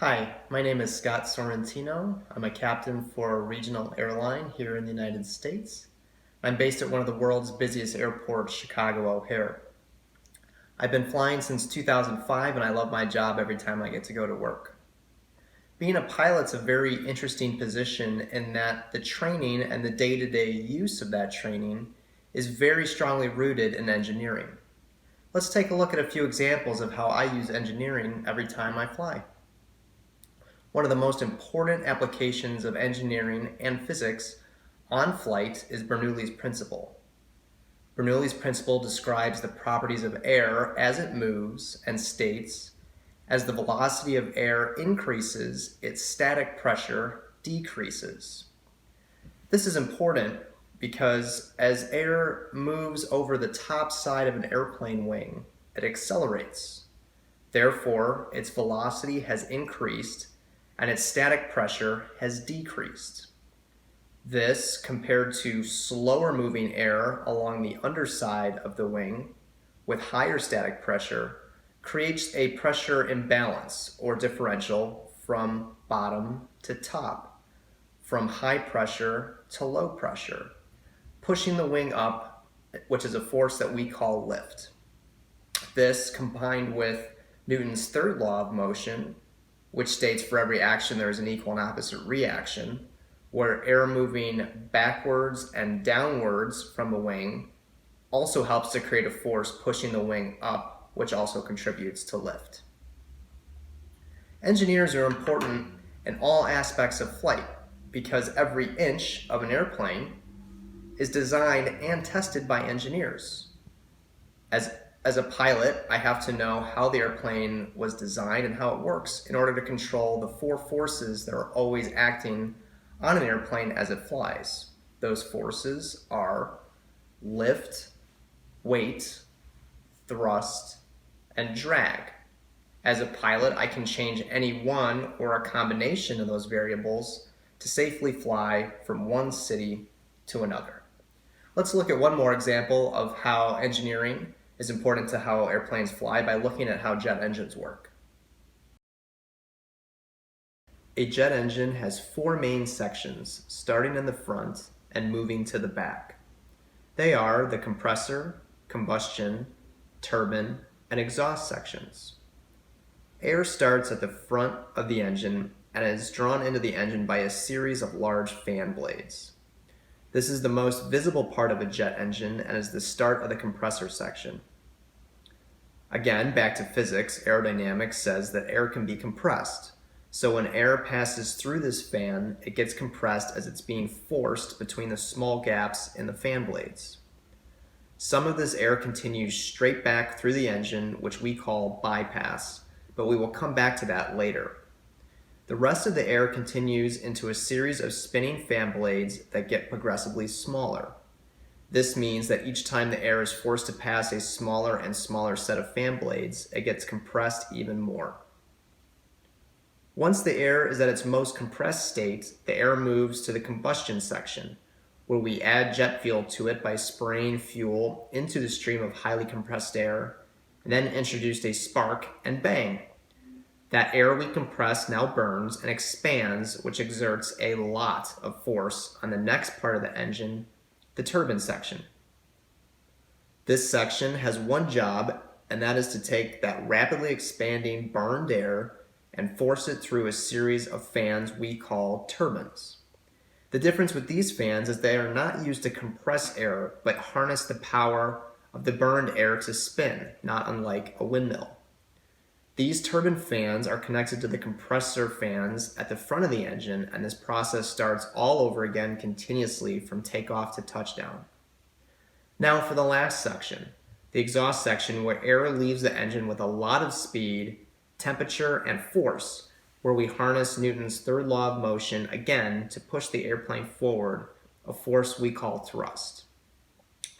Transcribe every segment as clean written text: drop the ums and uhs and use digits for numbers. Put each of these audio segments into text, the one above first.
Hi, my name is Scott Sorrentino. I'm a captain for a regional airline here in the United States. I'm based at one of the world's busiest airports, Chicago O'Hare. I've been flying since 2005 and I love my job every time I get to go to work. Being a pilot's a very interesting position in that the training and the day-to-day use of that training is very strongly rooted in engineering. Let's take a look at a few examples of how I use engineering every time I fly. One of the most important applications of engineering and physics on flight is Bernoulli's principle. Bernoulli's principle describes the properties of air as it moves and states, as the velocity of air increases, its static pressure decreases. This is important because as air moves over the top side of an airplane wing, it accelerates. Therefore, its velocity has increased and its static pressure has decreased. This, compared to slower moving air along the underside of the wing with higher static pressure, creates a pressure imbalance or differential from bottom to top, from high pressure to low pressure, pushing the wing up, which is a force that we call lift. This, combined with Newton's third law of motion, which states for every action there is an equal and opposite reaction, where air moving backwards and downwards from the wing also helps to create a force pushing the wing up, which also contributes to lift. Engineers are important in all aspects of flight because every inch of an airplane is designed and tested by engineers. As a pilot, I have to know how the airplane was designed and how it works in order to control the four forces that are always acting on an airplane as it flies. Those forces are lift, weight, thrust, and drag. As a pilot, I can change any one or a combination of those variables to safely fly from one city to another. Let's look at one more example of how engineering is important to how airplanes fly by looking at how jet engines work. A jet engine has four main sections, starting in the front and moving to the back. They are the compressor, combustion, turbine, and exhaust sections. Air starts at the front of the engine and is drawn into the engine by a series of large fan blades. This is the most visible part of a jet engine and is the start of the compressor section. Again, back to physics, aerodynamics says that air can be compressed. So when air passes through this fan, it gets compressed as it's being forced between the small gaps in the fan blades. Some of this air continues straight back through the engine, which we call bypass, but we will come back to that later. The rest of the air continues into a series of spinning fan blades that get progressively smaller. This means that each time the air is forced to pass a smaller and smaller set of fan blades, it gets compressed even more. Once the air is at its most compressed state, the air moves to the combustion section, where we add jet fuel to it by spraying fuel into the stream of highly compressed air, and then introduce a spark, and bang! That air we compress now burns and expands, which exerts a lot of force on the next part of the engine, the turbine section. This section has one job, and that is to take that rapidly expanding burned air and force it through a series of fans we call turbines. The difference with these fans is they are not used to compress air, but harness the power of the burned air to spin, not unlike a windmill. These turbine fans are connected to the compressor fans at the front of the engine, and this process starts all over again continuously from takeoff to touchdown. Now for the last section, the exhaust section, where air leaves the engine with a lot of speed, temperature, and force, where we harness Newton's third law of motion again to push the airplane forward, a force we call thrust.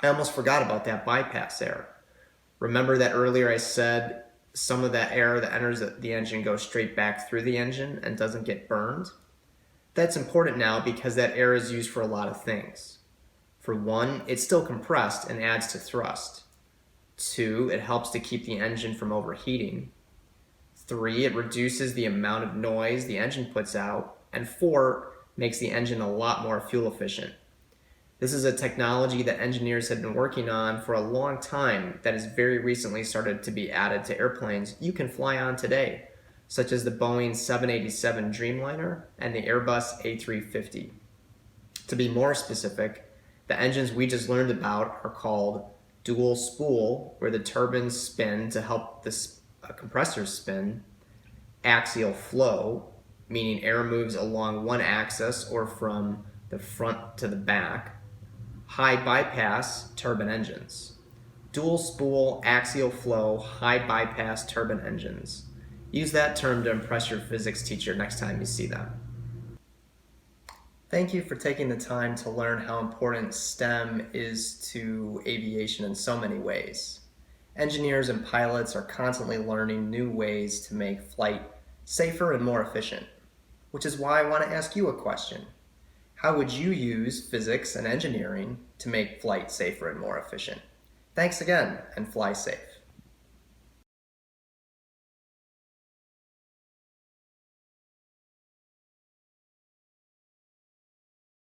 I almost forgot about that bypass air. Remember that earlier I said some of that air that enters the engine goes straight back through the engine and doesn't get burned? That's important now because that air is used for a lot of things. For one, it's still compressed and adds to thrust. Two, it helps to keep the engine from overheating. 3, it reduces the amount of noise the engine puts out. And 4, makes the engine a lot more fuel efficient. This is a technology that engineers have been working on for a long time that has very recently started to be added to airplanes you can fly on today, such as the Boeing 787 Dreamliner and the Airbus A350. To be more specific, the engines we just learned about are called dual spool, where the turbines spin to help the compressors spin, axial flow, meaning air moves along one axis or from the front to the back, high bypass turbine engines. Dual spool, axial flow, high bypass turbine engines. Use that term to impress your physics teacher next time you see them. Thank you for taking the time to learn how important STEM is to aviation in so many ways. Engineers and pilots are constantly learning new ways to make flight safer and more efficient, which is why I want to ask you a question. How would you use physics and engineering to make flight safer and more efficient? Thanks again, and fly safe.